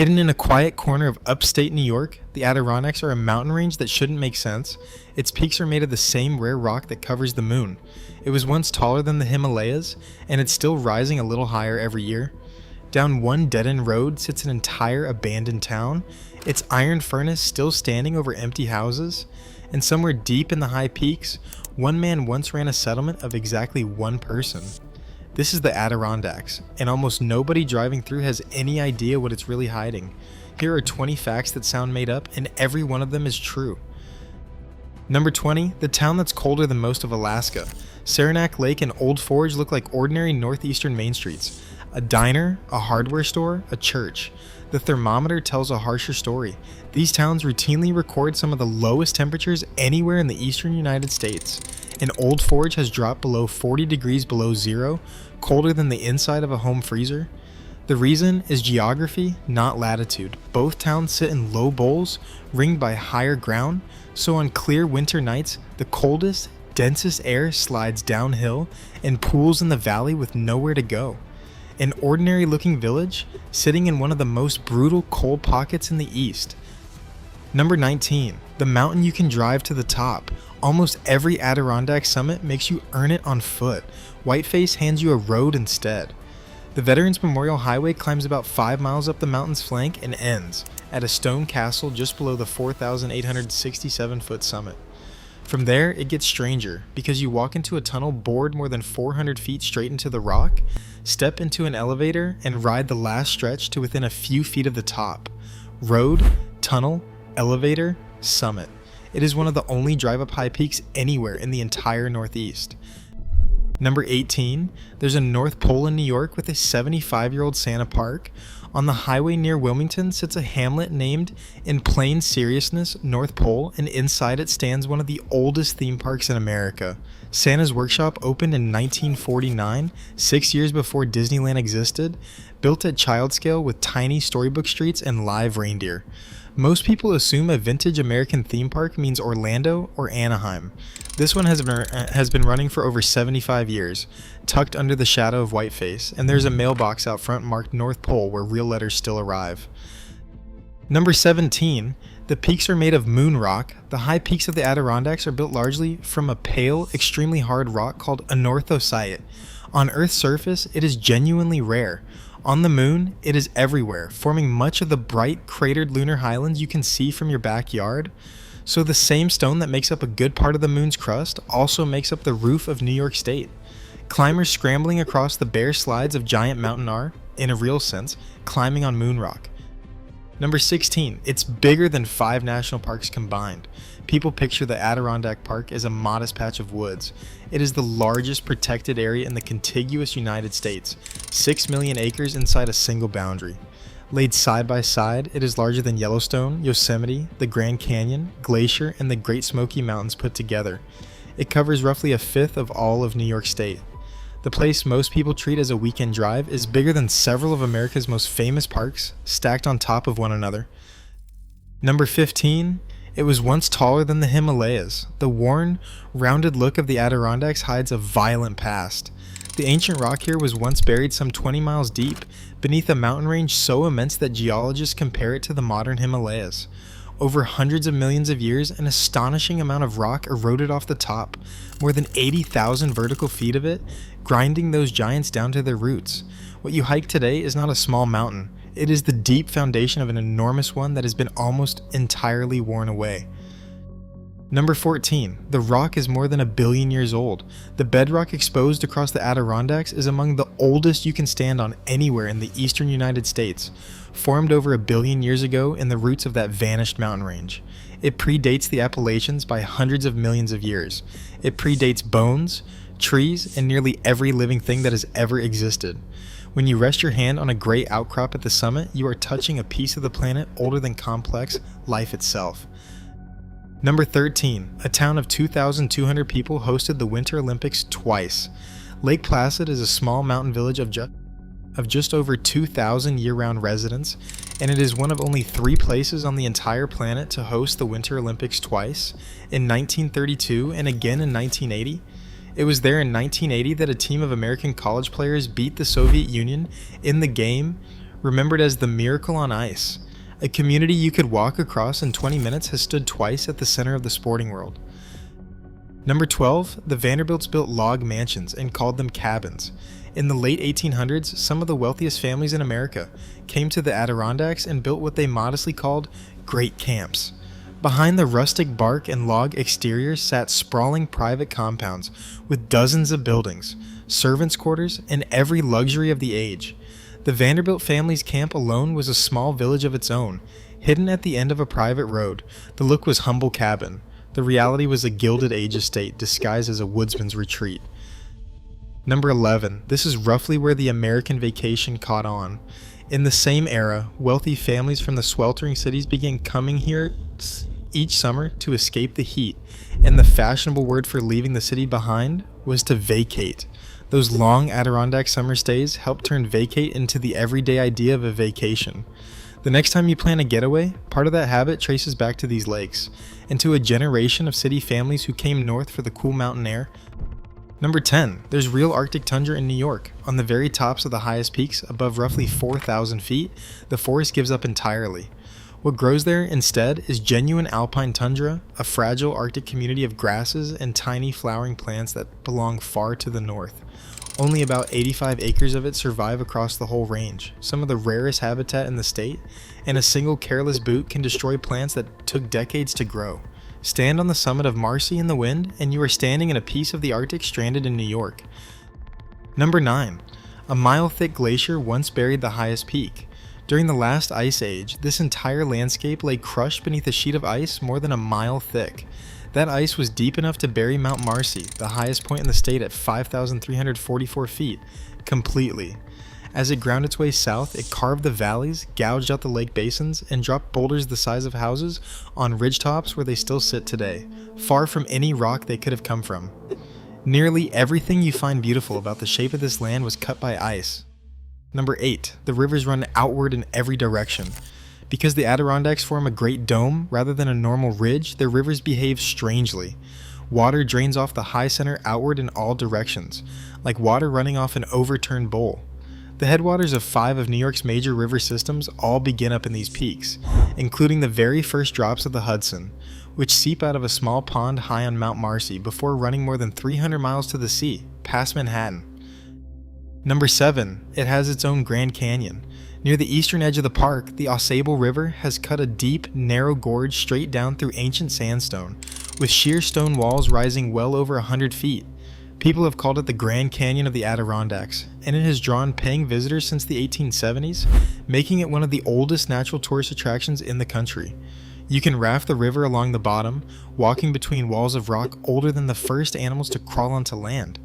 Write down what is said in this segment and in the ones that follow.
Hidden in a quiet corner of upstate New York, the Adirondacks are a mountain range that shouldn't make sense. Its peaks are made of the same rare rock that covers the moon. It was once taller than the Himalayas, and it's still rising a little higher every year. Down one dead-end road sits an entire abandoned town, its iron furnace still standing over empty houses. And somewhere deep in the high peaks, one man once ran a settlement of exactly one person. This is the Adirondacks, and almost nobody driving through has any idea what it's really hiding. Here are 20 facts that sound made up, and every one of them is true. Number 20, the town that's colder than most of Alaska. Saranac Lake and Old Forge look like ordinary northeastern main streets. A diner, a hardware store, a church. The thermometer tells a harsher story. These towns routinely record some of the lowest temperatures anywhere in the eastern United States. And Old Forge has dropped below 40 degrees below zero, colder than the inside of a home freezer. The reason is geography, not latitude. Both towns sit in low bowls, ringed by higher ground, so on clear winter nights, the coldest, densest air slides downhill and pools in the valley with nowhere to go. An ordinary looking village, sitting in one of the most brutal cold pockets in the east. Number 19, the mountain you can drive to the top. Almost every Adirondack summit makes you earn it on foot. Whiteface hands you a road instead. The Veterans Memorial Highway climbs about 5 miles up the mountain's flank and ends at a stone castle just below the 4,867-foot summit. From there, it gets stranger, because you walk into a tunnel bored more than 400 feet straight into the rock, step into an elevator, and ride the last stretch to within a few feet of the top. Road, tunnel, elevator, summit. It is one of the only drive-up high peaks anywhere in the entire Northeast. Number 18, there's a North Pole in New York with a 75-year-old Santa Park. On the highway near Wilmington sits a hamlet named, in plain seriousness, North Pole, and inside it stands one of the oldest theme parks in America. Santa's Workshop opened in 1949, 6 years before Disneyland existed, built at child scale with tiny storybook streets and live reindeer. Most people assume a vintage American theme park means Orlando or Anaheim. This one has been running for over 75 years, tucked under the shadow of Whiteface, and there's a mailbox out front marked North Pole where real letters still arrive. Number 17, the peaks are made of moon rock. The high peaks of the Adirondacks are built largely from a pale, extremely hard rock called anorthosite. On Earth's surface, it is genuinely rare. On the moon, it is everywhere, forming much of the bright, cratered lunar highlands you can see from your backyard. So the same stone that makes up a good part of the moon's crust also makes up the roof of New York State. Climbers scrambling across the bare slides of Giant Mountain are, in a real sense, climbing on moon rock. Number 16, it's bigger than 5 national parks combined. People picture the Adirondack Park as a modest patch of woods. It is the largest protected area in the contiguous United States, 6 million acres inside a single boundary. Laid side by side, it is larger than Yellowstone, Yosemite, the Grand Canyon, Glacier, and the Great Smoky Mountains put together. It covers roughly a fifth of all of New York State. The place most people treat as a weekend drive is bigger than several of America's most famous parks, stacked on top of one another. Number 15, it was once taller than the Himalayas. The worn, rounded look of the Adirondacks hides a violent past. The ancient rock here was once buried some 20 miles deep, beneath a mountain range so immense that geologists compare it to the modern Himalayas. Over hundreds of millions of years, an astonishing amount of rock eroded off the top, more than 80,000 vertical feet of it, grinding those giants down to their roots. What you hike today is not a small mountain. It is the deep foundation of an enormous one that has been almost entirely worn away. Number 14. The rock is more than 1 billion years old. The bedrock exposed across the Adirondacks is among the oldest you can stand on anywhere in the eastern United States, formed over 1 billion years ago in the roots of that vanished mountain range. It predates the Appalachians by hundreds of millions of years. It predates bones, trees, and nearly every living thing that has ever existed. When you rest your hand on a gray outcrop at the summit, you are touching a piece of the planet older than complex life itself. Number 13, a town of 2,200 people hosted the Winter Olympics twice. Lake Placid is a small mountain village of just over 2,000 year-round residents, and it is one of only 3 places on the entire planet to host the Winter Olympics twice, in 1932 and again in 1980. It was there in 1980 that a team of American college players beat the Soviet Union in the game, remembered as the Miracle on Ice. A community you could walk across in 20 minutes has stood twice at the center of the sporting world. Number 12, the Vanderbilts built log mansions and called them cabins. In the late 1800s, some of the wealthiest families in America came to the Adirondacks and built what they modestly called great camps. Behind the rustic bark and log exteriors sat sprawling private compounds with dozens of buildings, servants' quarters, and every luxury of the age. The Vanderbilt family's camp alone was a small village of its own, hidden at the end of a private road. The look was humble cabin. The reality was a Gilded Age estate disguised as a woodsman's retreat. Number 11. This is roughly where the American vacation caught on. In the same era, wealthy families from the sweltering cities began coming here each summer to escape the heat, and the fashionable word for leaving the city behind was to vacate. Those long Adirondack summer stays helped turn vacate into the everyday idea of a vacation. The next time you plan a getaway, part of that habit traces back to these lakes, and to a generation of city families who came north for the cool mountain air. Number 10. There's real Arctic tundra in New York. On the very tops of the highest peaks, above roughly 4,000 feet, the forest gives up entirely. What grows there instead is genuine alpine tundra, a fragile Arctic community of grasses and tiny flowering plants that belong far to the north. Only about 85 acres of it survive across the whole range, some of the rarest habitat in the state, and a single careless boot can destroy plants that took decades to grow. Stand on the summit of Marcy in the wind, and you are standing in a piece of the Arctic stranded in New York. Number 9. A mile-thick glacier once buried the highest peak. During the last ice age, this entire landscape lay crushed beneath a sheet of ice more than a mile thick. That ice was deep enough to bury Mount Marcy, the highest point in the state at 5,344 feet, completely. As it ground its way south, it carved the valleys, gouged out the lake basins, and dropped boulders the size of houses on ridgetops where they still sit today, far from any rock they could have come from. Nearly everything you find beautiful about the shape of this land was cut by ice. Number 8. The rivers run outward in every direction. Because the Adirondacks form a great dome rather than a normal ridge, their rivers behave strangely. Water drains off the high center outward in all directions, like water running off an overturned bowl. The headwaters of 5 of New York's major river systems all begin up in these peaks, including the very first drops of the Hudson, which seep out of a small pond high on Mount Marcy before running more than 300 miles to the sea, past Manhattan. Number 7. It has its own Grand Canyon. Near the eastern edge of the park, the Ausable River has cut a deep, narrow gorge straight down through ancient sandstone, with sheer stone walls rising well over 100 feet. People have called it the Grand Canyon of the Adirondacks, and it has drawn paying visitors since the 1870s, making it one of the oldest natural tourist attractions in the country. You can raft the river along the bottom, walking between walls of rock older than the first animals to crawl onto land.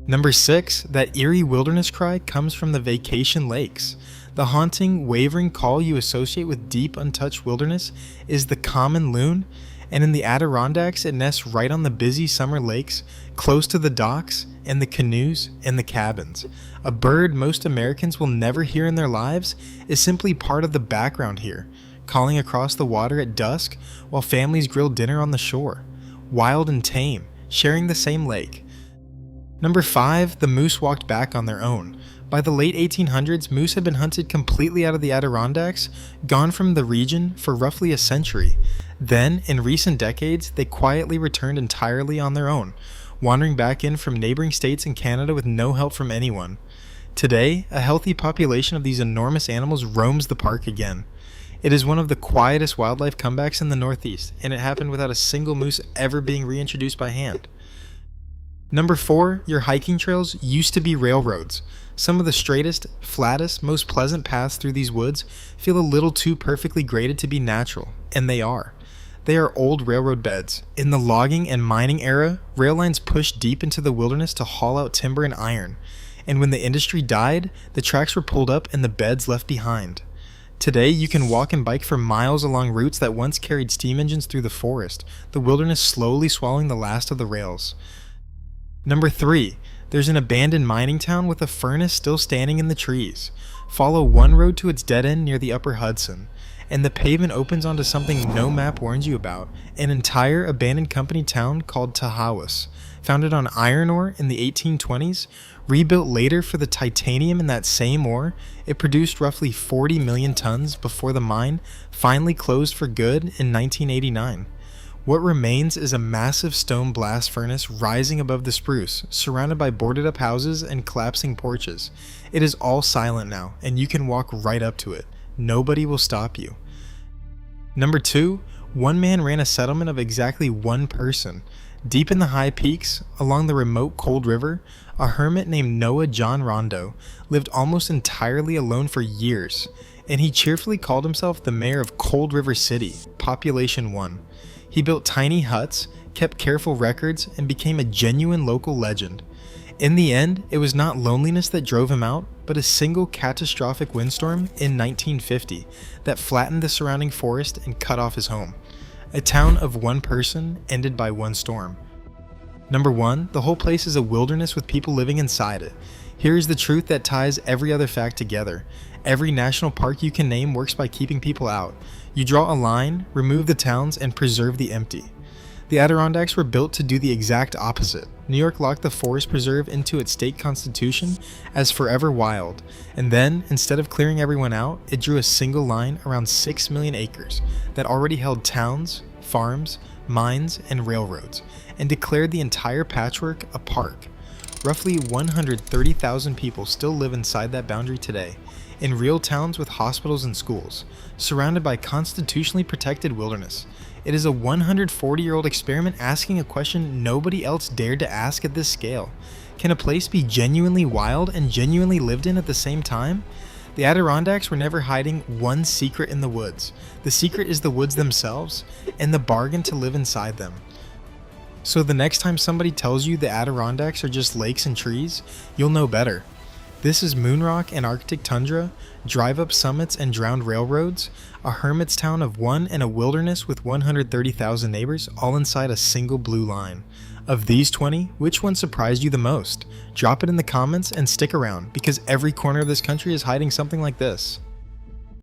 Number 6, that eerie wilderness cry comes from the vacation lakes. The haunting, wavering call you associate with deep, untouched wilderness is the common loon, and in the Adirondacks it nests right on the busy summer lakes, close to the docks and the canoes and the cabins. A bird most Americans will never hear in their lives is simply part of the background here, calling across the water at dusk while families grill dinner on the shore. Wild and tame, sharing the same lake. Number 5, the moose walked back on their own. By the late 1800s, moose had been hunted completely out of the Adirondacks, gone from the region for roughly a century. Then, in recent decades, they quietly returned entirely on their own, wandering back in from neighboring states and Canada with no help from anyone. Today, a healthy population of these enormous animals roams the park again. It is one of the quietest wildlife comebacks in the Northeast, and it happened without a single moose ever being reintroduced by hand. Number 4, your hiking trails used to be railroads. Some of the straightest, flattest, most pleasant paths through these woods feel a little too perfectly graded to be natural, and they are. They are old railroad beds. In the logging and mining era, rail lines pushed deep into the wilderness to haul out timber and iron, and when the industry died, the tracks were pulled up and the beds left behind. Today, you can walk and bike for miles along routes that once carried steam engines through the forest, the wilderness slowly swallowing the last of the rails. Number 3, there's an abandoned mining town with a furnace still standing in the trees. Follow one road to its dead end near the upper Hudson, and the pavement opens onto something no map warns you about, an entire abandoned company town called Tahawas. founded on iron ore in the 1820s, rebuilt later for the titanium in that same ore. It produced roughly 40 million tons before the mine finally closed for good in 1989. What remains is a massive stone blast furnace rising above the spruce, surrounded by boarded up houses and collapsing porches. It is all silent now, and you can walk right up to it. Nobody will stop you. Number 2, one man ran a settlement of exactly one person. Deep in the high peaks, along the remote Cold River, a hermit named Noah John Rondo lived almost entirely alone for years, and he cheerfully called himself the mayor of Cold River City, population 1. He built tiny huts, kept careful records, and became a genuine local legend. In the end, it was not loneliness that drove him out, but a single catastrophic windstorm in 1950 that flattened the surrounding forest and cut off his home. A town of one person ended by one storm. Number 1, the whole place is a wilderness with people living inside it. Here is the truth that ties every other fact together. Every national park you can name works by keeping people out. You draw a line, remove the towns, and preserve the empty. The Adirondacks were built to do the exact opposite. New York locked the forest preserve into its state constitution as forever wild, and then, instead of clearing everyone out, it drew a single line around 6 million acres that already held towns, farms, mines, and railroads, and declared the entire patchwork a park. Roughly 130,000 people still live inside that boundary today, in real towns with hospitals and schools, surrounded by constitutionally protected wilderness. It is a 140-year-old experiment asking a question nobody else dared to ask at this scale. Can a place be genuinely wild and genuinely lived in at the same time? The Adirondacks were never hiding one secret in the woods. The secret is the woods themselves, and the bargain to live inside them. So the next time somebody tells you the Adirondacks are just lakes and trees, you'll know better. This is moonrock and Arctic tundra, drive-up summits and drowned railroads, a hermit's town of one and a wilderness with 130,000 neighbors all inside a single blue line. Of these 20, which one surprised you the most? Drop it in the comments and stick around, because every corner of this country is hiding something like this.